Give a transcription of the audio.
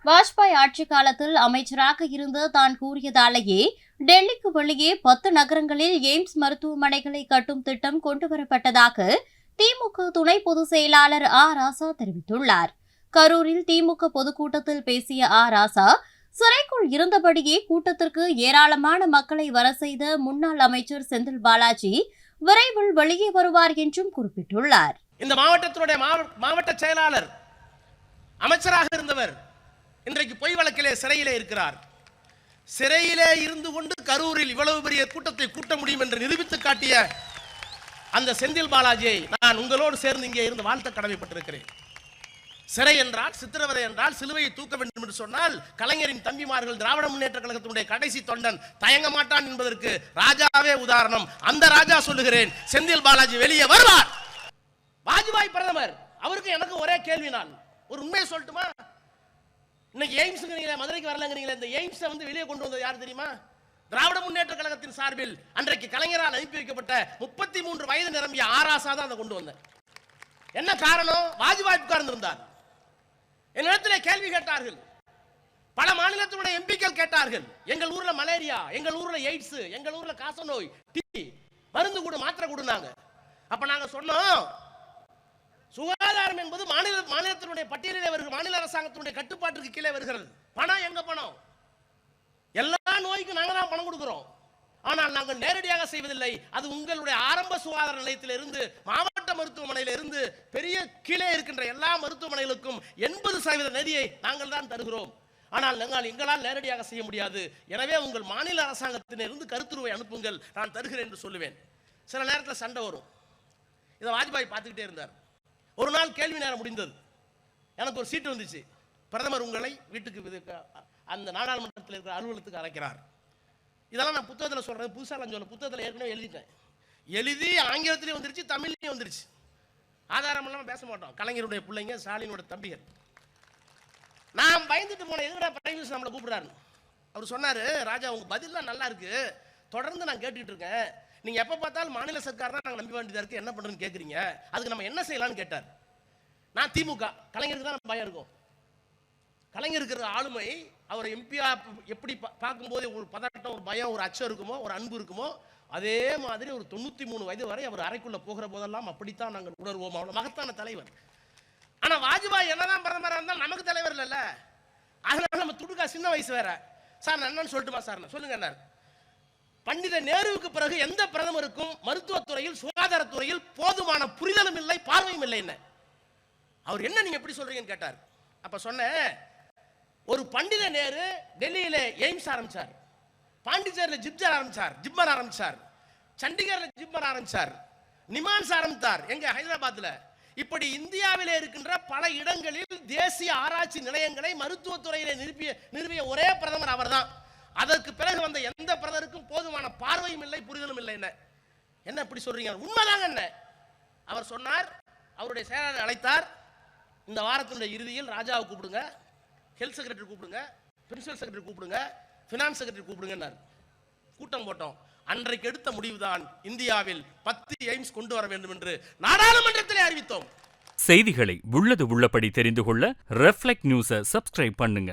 வாஜ்பாய் ஆட்சி காலத்தில் அமைச்சராக இருந்து தான் கூறியதாலேயே டெல்லிக்கு வெளியே 10 நகரங்களில் எய்ம்ஸ் மருத்துவமனைகளை கட்டும் திட்டம் கொண்டுவரப்பட்டதாக திமுக துணை பொதுச் செயலாளர் ராசா தெரிவித்துள்ளார். கரூரில் திமுக பொதுக்கூட்டத்தில் பேசிய ராசா, சிறைக்குள் இருந்தபடியே கூட்டத்திற்கு ஏராளமான மக்களை வர செய்த முன்னாள் அமைச்சர் செந்தில் பாலாஜி விரைவில் வெளியே வருவார் என்றும் குறிப்பிட்டுள்ளார். இந்த மாவட்டத்தினுடைய மாவட்ட செயலாளர் அமைச்சராக இருந்தவர் இன்றைக்கு பொய் வழக்கிலே சிறையிலே இருக்கிறார். சிறையிலே இருந்து கொண்டு கரூரில் இவ்வளவு பெரிய கூட்டத்தை கூட்ட முடியும் என்று நிரூபித்து காட்டிய அந்த செந்தில் பாலாஜியை நான் உங்களோடு சேர்ந்து இங்கே இருந்து வாழ்த்த கடமைப்பட்டிருக்கிறேன். சிறை என்றால், சித்திரவதை என்றால், சிலுவையை தூக்க வேண்டும் என்று சொன்னால் கலைஞரின் தம்பிமார்கள் திராவிட முன்னேற்ற கழகத்தினுடைய கடைசி தொண்டன் தயங்க மாட்டான் என்பதற்கு ராஜாவே உதாரணம். அந்த ராஜா சொல்லுகிறேன், செந்தில் பாலாஜி வெளியே வருவார். வாஜ்பாய் பிரதமர், அவருக்கு எனக்கு ஒரே கேள்வி. நான் ஒரு உண்மையை சொல்லட்டுமா? இன்னைக்கு எய்ம்ஸ் மதுரைக்கு வரலங்கிறீங்களே, இந்த எய்ம்ஸை வெளியே கொண்டு வந்தது யார் தெரியுமா? திராவிட முன்னேற்ற கழகத்தின் சார்பில் அன்றைக்கு கலைஞரால் அனுப்பி வைக்கப்பட்ட 33 வயது நிரம்பிய ராசா தான் அதை கொண்டு வந்த. என்ன காரணம்? வாஜ்பாய் உட்கார்ந்திருந்தார். என்னிடத்தில் கேள்வி கேட்டார்கள். பல மாநிலத்தினுடைய எம்பிக்கள் கேட்டார்கள். எங்கள் ஊர்ல மலேரியா, எங்கள் ஊர்ல எய்ட்ஸ், எங்கள் ஊர்ல காசநோய், டிபி மருந்து கொடு, மாத்திரை கொடுனாங்க. அப்ப நாங்க சொன்னோம், சுகாதாரம் என்பது மாநிலத்தினுடைய பட்டியலிலே வருகிறது, மாநில அரசாங்கத்தினுடைய கட்டுப்பாட்டுக்கு கீழே வருகிறது. பணம் எங்க பணம்? எல்லா நோய்க்கும் நாங்க தான் பணம் கொடுக்கிறோம். ஆனால் நாங்கள் நேரடியாக செய்வதில்லை. அது உங்களுடைய ஆரம்ப சுகாதார நிலையத்தில் இருந்து, மாவட்ட மருத்துவமனையில் இருந்து, பெரிய கீழே இருக்கின்ற எல்லா மருத்துவமனைகளுக்கும் 80% நிதியை நாங்கள் தான் தருகிறோம். ஆனால் எங்களால் நேரடியாக செய்ய முடியாது. எனவே உங்கள் மாநில அரசாங்கத்திலிருந்து கருத்துருவை அனுப்புங்கள், நான் தருகிறேன் என்று சொல்லுவேன். சில நேரத்தில் சண்டை வரும். இதை வாஜ்பாய் பார்த்துக்கிட்டே இருந்தார். ஒரு நாள் கேள்வி நேரம் முடிந்தது. எனக்கு ஒரு சீட்டு வந்துச்சு. பிரதமர் உங்களை வீட்டுக்கு அந்த நாடாளுமன்றத்தில் இருக்கிற அலுவலகத்துக்கு அழைக்கிறார். இதெல்லாம் நான் புத்தகத்தில் சொல்றேன், புதுசாக சொல்ல, புத்தகத்தில் ஏற்கனவே எழுதிட்டேன். எழுதி ஆங்கிலத்திலையும் வந்துருச்சு, தமிழ்லையும் வந்துருச்சு. ஆதாரம் இல்லாமல் பேச மாட்டோம். கலைஞருடைய பிள்ளைங்க, ஸ்டாலினோட தம்பிகள். நான் பயந்துட்டு போனேன், எதுக்கடா பிரைம் மினிஸ்டர் நம்மளை கூப்பிடுறாரு. அவர் சொன்னார், ராஜா உங்க பதிலாம் நல்லா இருக்கு, தொடர்ந்து நான் கேட்டுட்டு இருக்கேன். நீங்க எப்ப பார்த்தாலும் மாநில சர்க்கார் தான் நாங்கள் நம்பி வேண்டியதா இருக்கு, என்ன பண்றதுன்னு கேட்குறீங்க, அதுக்கு நம்ம என்ன செய்யலாம்னு கேட்டார். நான் திமுக, கலைஞருக்கு தான் பயம் இருக்கும். கலைஞர் இருக்கிற ஆளுமை, அவர் எம்பியா எப்படி பார்க்கும்போது ஒரு பதட்டம், ஒரு பயம், ஒரு அச்சம் இருக்குமோ, ஒரு அன்பு இருக்குமோ, அதே மாதிரி ஒரு 93 வயது வரை அவர் அறைக்குள்ள போகிற போதெல்லாம் அப்படித்தான் நாங்கள் உணர்வோம். அவ்வளவு மகத்தான தலைவர். ஆனா வாஜ்பாய் என்னதான் பிரதமராக இருந்தாலும் நமக்கு தலைவர் இல்லைல்ல. அதனால நம்ம துடுக்கா, சின்ன வயசு வேற. சார் நான் என்னன்னு சொல்லட்டுமா சார்? சொல்லுங்க. என்ன பண்டித நேருவுக்கு பிறகு எந்த பிரதமருக்கும் மருத்துவத்துறையில், சுகாதாரத்துறையில் போதுமான புரிதலும் இல்லை, பார்வையும் இல்லை. என்ன அவர் என்ன நீங்க எப்படி சொல்றீங்கன்னு கேட்டார். அப்ப சொன்ன, ஒரு பண்டித நேரு டெல்லியில எய்ம்ஸ் ஆரம்பிச்சார், பாண்டிச்சேரியில் ஜிப்மர் ஆரம்பிச்சார், சண்டிகரில் ஜிப்மர் ஆரம்பிச்சார், நிமான்ஸ் ஆரம்பித்தார் எங்க ஹைதராபாத்ல. இப்படி இந்தியாவிலே இருக்கின்ற பல இடங்களில் தேசிய ஆராய்ச்சி நிலையங்களை மருத்துவத்துறையிலே நிறுவிய ஒரே பிரதமர் அவர்தான். அதற்கு பிறகு வந்த எந்த பிரதமருக்கும் போதுமான பார்வையும் இல்லை, புரிதலும் இல்லை. என்ன இப்படி சொல்றீங்க? உண்மைதாங்க. என்ன அவர் சொன்னார், அவருடைய செயலாளர் அழைத்தார், இந்த வாரத்தினுடைய இறுதியில் ராஜாவை கூப்பிடுங்க, ஹெல்த் செக்ரட்டரி கூப்பிடுங்க, பிரின்சிபல் செக்ரட்டரி கூப்பிடுங்க, ஃபினான்ஸ் செக்ரட்டரி கூப்பிடுங்க. கூட்டம் போட்டோம். அன்றைக்கு எடுத்த முடிவுதான் இந்தியாவில் 10 எய்ம்ஸ் கொண்டு வர வேண்டும் என்று நாடாளுமன்றத்திலே அறிவித்தோம். செய்திகளை உள்ளது உள்ளபடி தெரிந்து கொள்ள ரெஃப்ளெக்ட் நியூஸை சப்ஸ்கிரைப் பண்ணுங்க.